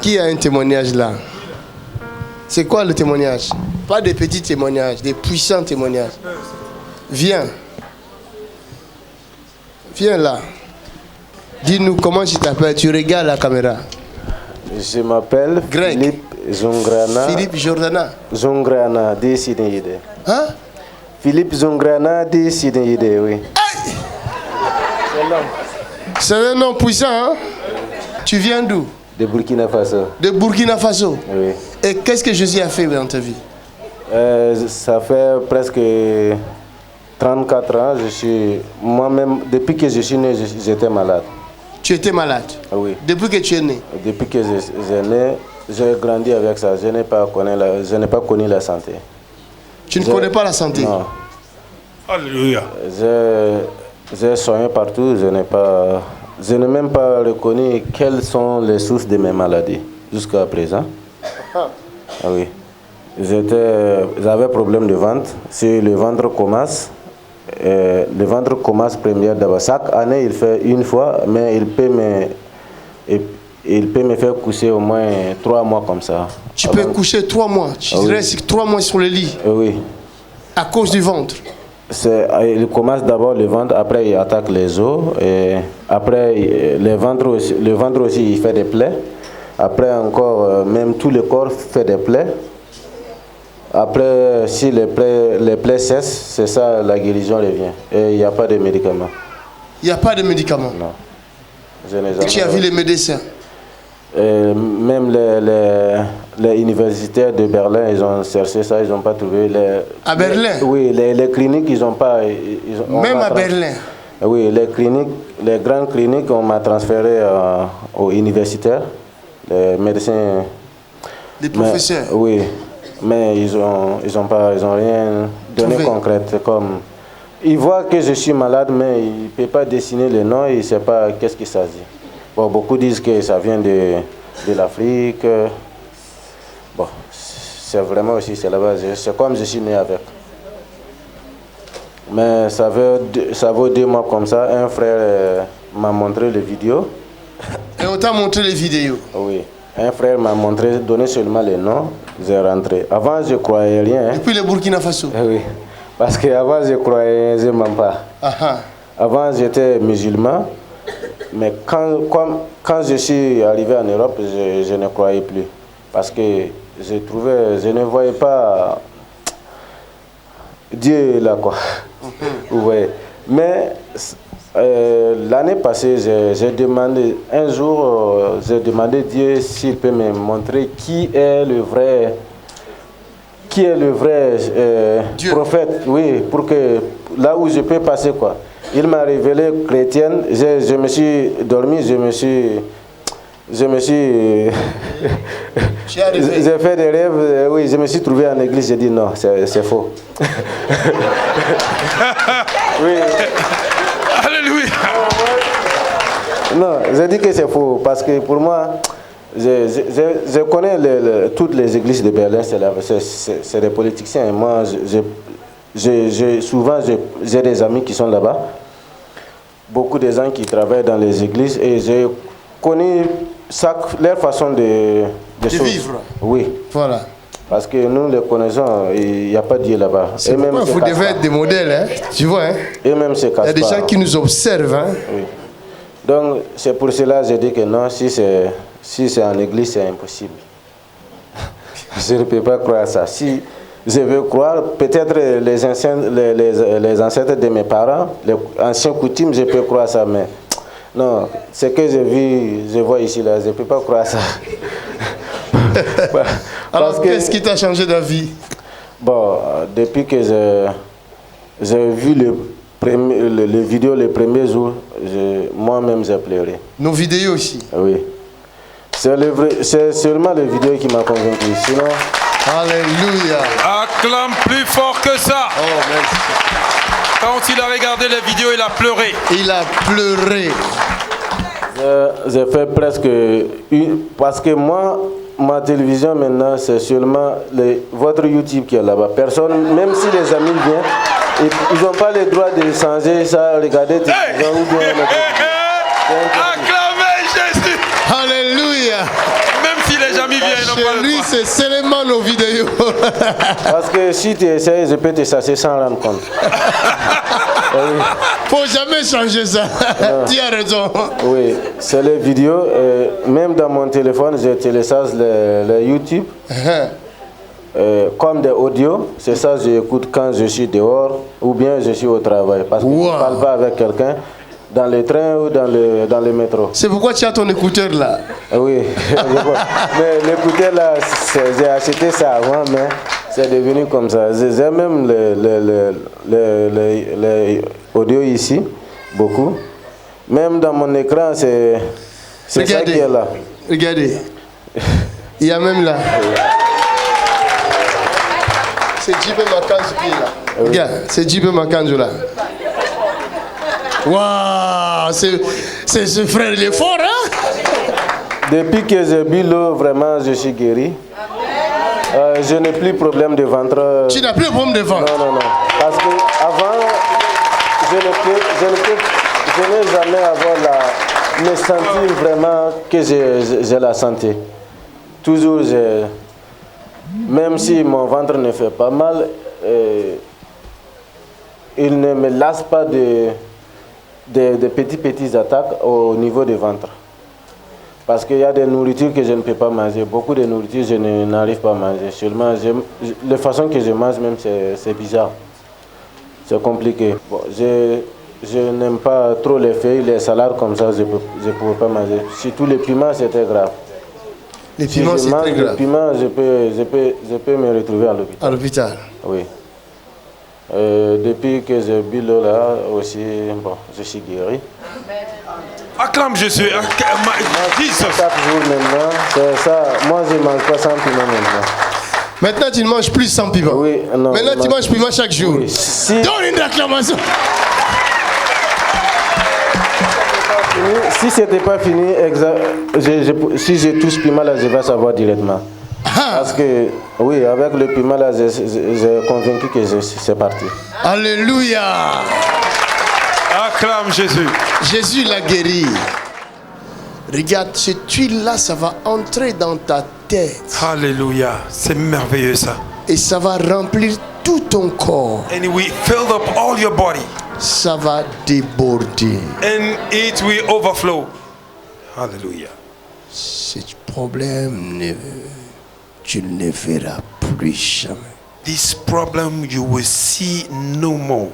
Qui a un témoignage là? C'est quoi le témoignage? Pas des petits témoignages, des puissants témoignages. Viens. Viens là. Dis-nous comment tu t'appelles. Tu regardes la caméra. Je m'appelle Greg. Philippe Zongrana. Philippe Jordana. Zongrana de Sinéide. Hein? Philippe Zongrana de Sinéide, oui. C'est un nom puissant, hein? Tu viens d'où? De Burkina Faso. De Burkina Faso. Oui. Et qu'est-ce que Jésus a fait dans ta vie? Ça fait presque 34 ans. Moi-même, depuis que je suis né, j'étais malade. Tu étais malade? Oui. Depuis que tu es né? Depuis que je suis né, j'ai grandi avec ça. Je n'ai pas connu la santé. Tu ne connais pas la santé? Non. Alléluia. J'ai soigné partout. Je n'ai même pas reconnu quelles sont les sources de mes maladies jusqu'à présent. Ah oui. J'avais problème de ventre. Si le ventre commence, première d'abord. Chaque année, il fait une fois, mais il peut me faire coucher au moins 3 mois comme ça. Tu peux coucher 3 mois. Tu restes 3 mois sur le lit. Oui. À cause du ventre. Il commence d'abord le ventre, après il attaque les os, et après le ventre aussi il fait des plaies. Après encore, même tout le corps fait des plaies. Après, si les plaies cessent, c'est ça, la guérison revient. Et il n'y a pas de médicaments. Il n'y a pas de médicaments? Non. Et tu as vu les médecins? Même les universitaires de Berlin, ils ont cherché ça, ils n'ont pas trouvé. À Berlin? Oui, les cliniques, ils n'ont pas... Même à Berlin? Oui, les grandes cliniques, on m'a transféré aux universitaires, les médecins... Les professeurs? Oui, mais ils ont rien donné concret. Comme, ils voient que je suis malade, mais ils ne peuvent pas dessiner le nom, ils ne savent pas qu'est-ce qu'il s'agit. Bon, beaucoup disent que ça vient de l'Afrique. Bon, c'est vraiment aussi, c'est là-bas. C'est comme je suis né avec. Mais ça vaut 2 mois comme ça. Un frère m'a montré les vidéos. Et on t'a montré les vidéos? Oui. Un frère m'a montré, donné seulement les noms. J'ai rentré. Avant, je ne croyais rien. Depuis le Burkina Faso? Oui. Parce qu'avant, je ne croyais même pas. Avant, j'étais musulman. Mais quand je suis arrivé en Europe, je ne croyais plus. Parce que je ne voyais pas Dieu là, quoi. Vous voyez. Mais l'année passée, j'ai demandé, un jour, j'ai demandé à Dieu s'il peut me montrer qui est le vrai prophète, oui, pour que là où je peux passer, quoi. Il m'a révélé chrétienne, je me suis dormi, j'ai fait des rêves, oui, je me suis trouvé en église, j'ai dit non, c'est faux. Oui. Alléluia. Non, j'ai dit que c'est faux, parce que pour moi, je connais toutes les églises de Berlin, c'est des politiciens, et moi, souvent, j'ai des amis qui sont là-bas, beaucoup de gens qui travaillent dans les églises, et j'ai connu leur façon de vivre. Oui. Voilà. Parce que nous les connaissons, il n'y a pas de Dieu là-bas. C'est pourquoi vous devez être des modèles, hein? Tu vois, hein? Et même c'est il y a des gens qui nous observent, hein? Oui. Donc c'est pour cela que je dis que non, si c'est en église, c'est impossible. Je ne peux pas croire ça. Si je veux croire, peut-être les ancêtres de mes parents, les anciens coutumes, je peux croire ça, mais non, ce que je vois ici, là, je ne peux pas croire ça. Alors, qu'est-ce qui t'a changé de vie? Bon, depuis que j'ai vu les vidéos les premiers jours, moi-même j'ai pleuré. Nos vidéos aussi? Oui. C'est seulement les vidéos qui m'ont convaincu. Sinon... Alléluia. Acclame plus fort que ça. Oh, merci. Quand il a regardé les vidéos, il a pleuré. Il a pleuré. J'ai fait presque parce que moi, ma télévision maintenant, c'est seulement votre YouTube qui est là-bas. Personne, même si les amis viennent, ils n'ont pas le droit de changer ça, regarder télévision ou bien. Acclamez Jésus. Alléluia. Même si n'ont pas Chez le lui, droit. c'est seulement nos vidéos. Parce que si tu essaies, je peux te chasser sans rendre compte. Oui. Faut jamais changer ça. Tu as raison. Oui, c'est les vidéos. Même dans mon téléphone, je télécharge le YouTube. Comme des audios, c'est ça que j'écoute quand je suis dehors ou bien je suis au travail. Parce que je ne parle pas avec quelqu'un dans le train ou dans le métro. C'est pourquoi tu as ton écouteur là. Oui, mais l'écouteur là, j'ai acheté ça avant, mais c'est devenu comme ça. J'ai même les audios ici, beaucoup. Même dans mon écran, c'est ça qui est là. Regardez. Il y a même là. C'est Djibé Makanzo qui est là. Regarde, c'est Djibé Makanzo là. Waouh, c'est ce frère, il est fort, hein? Depuis que j'ai bu l'eau, vraiment, je suis guéri. Je n'ai plus de problème de ventre. Tu n'as plus de problème de ventre? Non, non, non. Parce qu'avant, je n'ai jamais me sentir vraiment que j'ai la santé. Toujours, même si mon ventre ne fait pas mal, il ne me lasse pas de petites attaques au niveau du ventre. Parce qu'il y a des nourritures que je ne peux pas manger. Beaucoup de nourritures, je n'arrive pas à manger. Seulement, la façon que je mange même, c'est bizarre. C'est compliqué. Bon, je n'aime pas trop les feuilles, les salades comme ça, je ne pouvais pas manger. Surtout les piments, c'était grave. Les piments, c'est très grave. Les piments, je peux me retrouver à l'hôpital. À l'hôpital? Oui. Depuis que j'ai bu l'eau là aussi, bon, je suis guéri. Acclame Jésus. 4 jours maintenant, c'est ça. Moi, je ne mange pas sans piment maintenant. Maintenant, tu ne manges plus sans piment? Oui, non. Maintenant, tu manges piment chaque jour? Oui. Donne une acclamation. Si ce n'était pas fini, si je touche piment là, je vais savoir directement. Parce que, oui, avec le piment là, j'ai convaincu que c'est parti. Alléluia. Acclame Jésus. Jésus l'a guéri. Regarde, cette huile-là, ça va entrer dans ta tête. Alléluia. C'est merveilleux ça. Et ça va remplir tout ton corps. And it will fill up all your body. Ça va déborder. And it will overflow. Alléluia. Ce problème, tu ne le verras plus jamais. This problem you will see no more.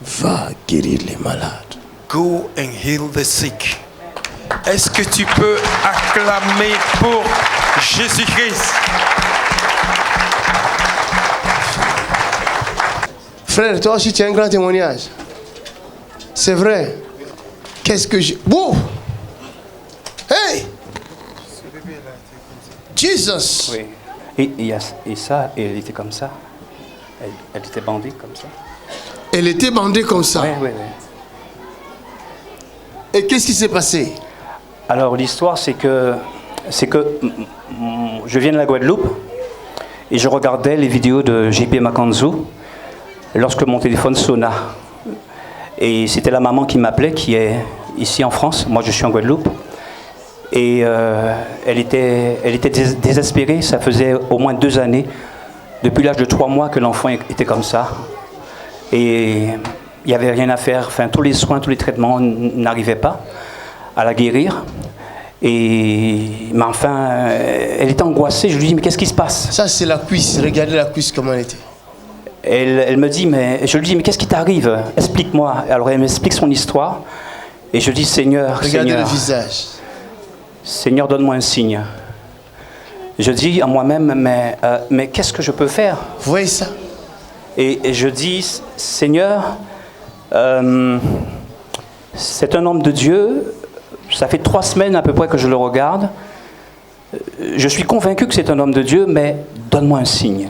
Va guérir les malades. Go and heal the sick. Est-ce que tu peux acclamer pour Jésus-Christ? Frère, toi aussi tu as un grand témoignage. C'est vrai. Qu'est-ce que j'ai... Wow! Hey! Jesus! Oui. Et ça, elle était comme ça. Elle était bandée comme ça. Elle était bandée comme ça. Oui, oui, oui. Et qu'est-ce qui s'est passé? Alors l'histoire, c'est que je viens de la Guadeloupe et je regardais les vidéos de JP Makanzo lorsque mon téléphone sonna. Et c'était la maman qui m'appelait, qui est ici en France. Moi, je suis en Guadeloupe. Et elle était désespérée. Ça faisait au moins 2 années, depuis l'âge de 3 mois, que l'enfant était comme ça. Et il n'y avait rien à faire. Enfin, tous les soins, tous les traitements n'arrivaient pas à la guérir. Mais enfin, elle était angoissée. Je lui dis, mais qu'est-ce qui se passe? Ça, c'est la cuisse. Regardez la cuisse, comment elle était. Elle me dit, je lui dis, mais qu'est-ce qui t'arrive? Explique-moi. Alors elle m'explique son histoire. Et je dis, Seigneur, regardez Seigneur, le visage. Seigneur, donne-moi un signe. Je dis à moi-même, mais qu'est-ce que je peux faire? Vous voyez ça? Et je dis, Seigneur, c'est un homme de Dieu. Ça fait 3 semaines à peu près que je le regarde. Je suis convaincu que c'est un homme de Dieu, mais donne-moi un signe.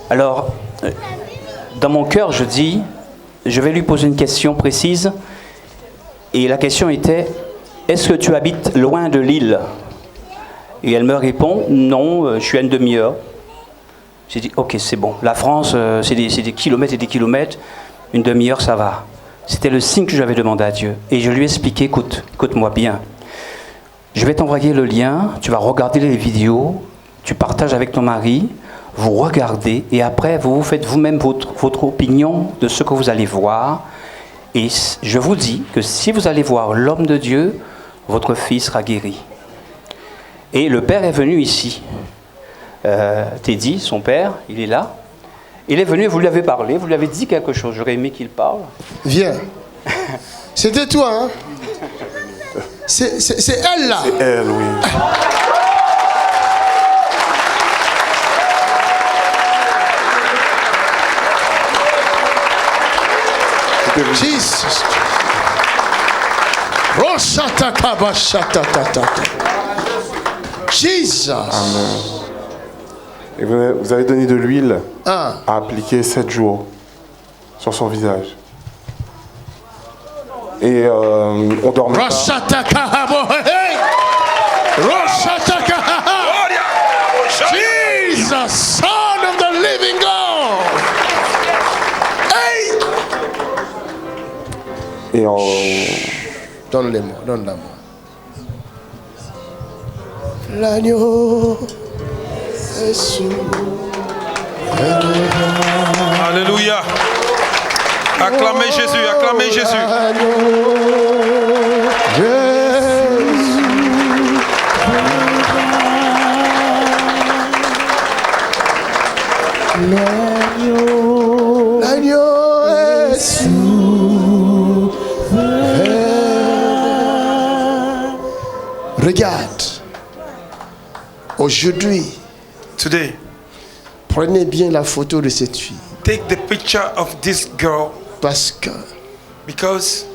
Alors, dans mon cœur, je dis, je vais lui poser une question précise. Et la question était, est-ce que tu habites loin de l'île? Et elle me répond, non, je suis à une demi-heure. J'ai dit, ok, c'est bon. La France, c'est des kilomètres et des kilomètres. Une demi-heure, ça va. C'était le signe que j'avais demandé à Dieu. Et je lui ai expliqué, écoute-moi bien. Je vais t'envoyer le lien, tu vas regarder les vidéos, tu partages avec ton mari, vous regardez et après vous faites vous-même votre opinion de ce que vous allez voir. Et je vous dis que si vous allez voir l'homme de Dieu, votre fille sera guéri. Et le père est venu ici. Teddy, son père, il est là. Il est venu et vous lui avez parlé, vous lui avez dit quelque chose. J'aurais aimé qu'il parle. Viens. C'était toi, hein? C'est elle, là. C'est elle, oui. Jesus. Jesus. Amen. Et vous avez donné de l'huile à appliquer 7 jours sur son visage. Et on dormait pas. Jesus, Son of the Living God. Hey. Et on... Donne-les-moi, donne-la-moi. L'agneau est sous. Alléluia. Acclamez Jésus, acclamez Jésus. L'agneau est sous. Regarde. Aujourd'hui, Today, prenez bien la photo de cette fille. take the picture of this girl Parce que because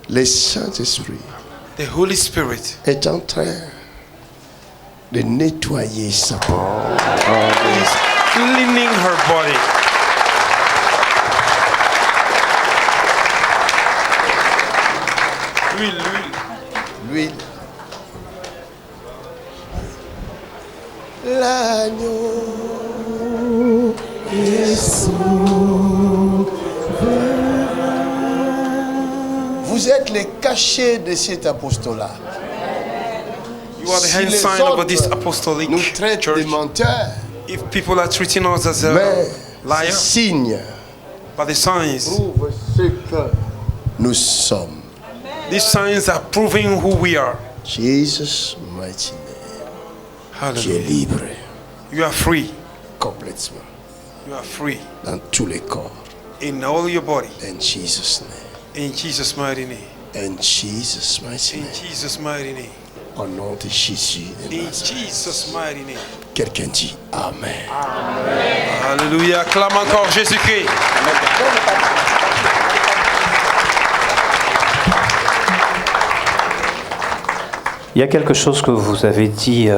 le Saint-Esprit the Holy Spirit est en train de nettoyer sa peau. is cleaning her body. L'huile, l'huile. L'huile. L'agneau est sous. Vous êtes les cachets de cet apostolat. You are the hand Si sign les of this autres apostolic nous traitent de church. menteurs, If people are treating us as a mais liar, ces signes but the signs, prouvent ce que nous sommes. these signs are proving who we are. Jesus, mighty name. Tu es Hallelujah. libre You are free. complètement You are free dans tous les corps. in all your body. In Jesus' name. In Jesus' mighty name. In Jesus' mighty In name. Jesus' mighty name. Au nom de Jésus de In Nazareth. Jesus' mighty name. Quelqu'un dit Amen. Alléluia. Acclame encore Jésus-Christ. Il y a quelque chose que vous avez dit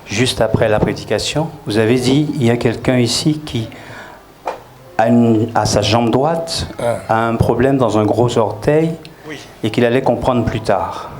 juste après la prédication. Vous avez dit, il y a quelqu'un ici qui a sa jambe droite, a un problème dans un gros orteil Oui. et qu'il allait comprendre plus tard.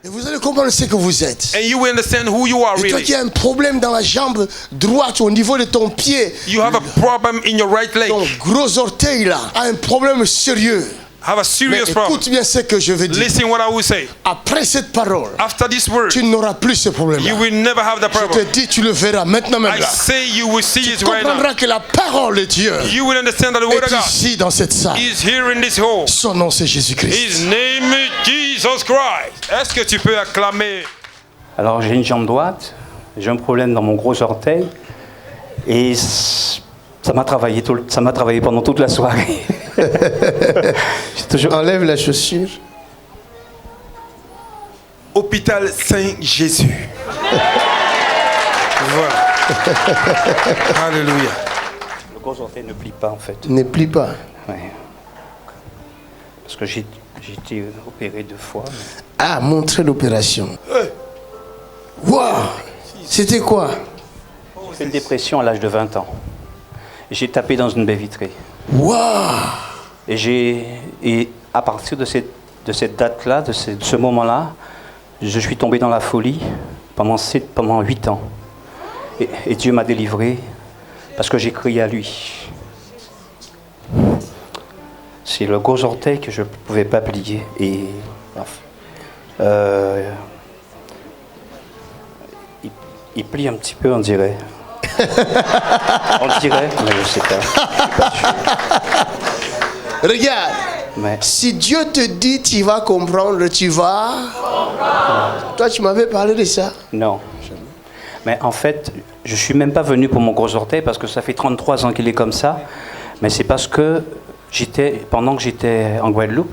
Et vous allez comprendre ce que vous êtes. And you will understand who you are Et toi really. qui as un problème dans la jambe droite au niveau de ton pied, You have a problem in your right leg. ton gros orteil là a un problème sérieux. Have a Mais serious problem. écoute bien ce que je veux dire. Listen what I will say. Après cette parole, After this word, tu n'auras plus ce problème you là. will never have the Je te problem. dis, tu le verras maintenant même I là. say you will see Tu it right now. comprendras que la parole de Dieu You will understand that the word of est God ici dans cette salle. is here in this hall. Son nom c'est Jésus-Christ. His name is Jesus Christ. Est-ce que tu peux acclamer? Alors j'ai une jambe droite, j'ai un problème dans mon gros orteil et ça m'a travaillé, pendant toute la soirée. J'ai toujours... Enlève la chaussure. Hôpital Saint-Jésus. Voilà. Alléluia. Le gros orteil ne plie pas en fait. Ne plie pas. Ouais. Parce que j'ai été opéré 2 fois. Ah, montrez l'opération. Waouh! C'était quoi? J'ai fait une dépression à l'âge de 20 ans. J'ai tapé dans une baie vitrée. Waouh! Et à partir de cette date-là, de ce moment-là, je suis tombé dans la folie pendant 8 ans. Et Dieu m'a délivré parce que j'ai crié à lui. C'est le gros orteil que je ne pouvais pas plier. Et Il plie un petit peu, on dirait. On dirait, mais je sais pas. Je suis pas sûr. Regarde. Mais... Si Dieu te dit tu vas comprendre, tu vas comprendre. Toi, tu m'avais parlé de ça? Non. Mais en fait, je suis même pas venu pour mon gros orteil parce que ça fait 33 ans qu'il est comme ça. Mais c'est parce que pendant que j'étais en Guadeloupe,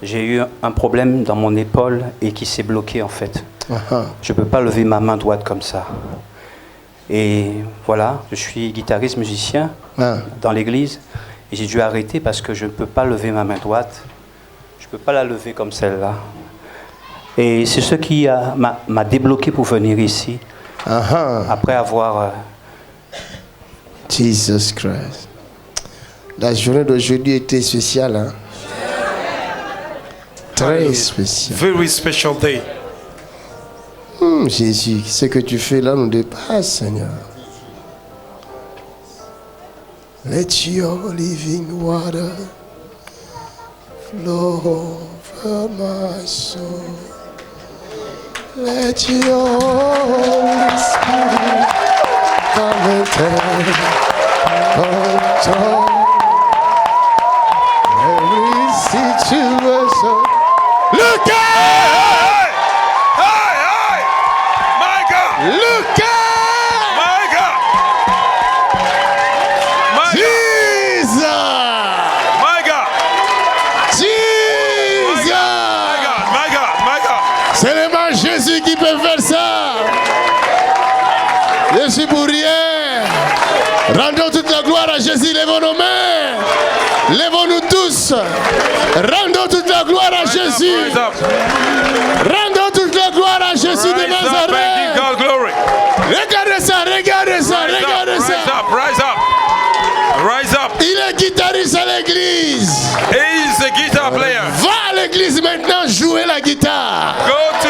j'ai eu un problème dans mon épaule et qui s'est bloqué en fait. Je peux pas lever ma main droite comme ça. Et voilà, je suis guitariste, musicien dans l'église. Et j'ai dû arrêter parce que je ne peux pas lever ma main droite. Je ne peux pas la lever comme celle-là. Et c'est ce qui m'a débloqué pour venir ici. Après avoir... Jesus Christ. La journée d'aujourd'hui était spéciale. Hein? Très spéciale. Very special day. Jésus, ce que tu fais là nous dépasse, Seigneur. Let your living water flow over my soul. Let your Holy Spirit come and take control. Every situation. Look out! Hey! My God! Look out! My God! My Jesus! My God! Jesus! My God! C'est vraiment Jésus qui peut faire ça. Je suis pour rien. Rendons toute la gloire à Jésus. Lèvons nos mains. Lèvons-nous tous. Rendons toute la gloire à Jésus. Rendons toute la gloire à Jésus de Nazareth. Regardez ça, regardez ça, regardez ça. Rise up. Rise up. Il est guitariste à l'église. He is a guitar player. Va à l'église maintenant jouer la guitare. Go to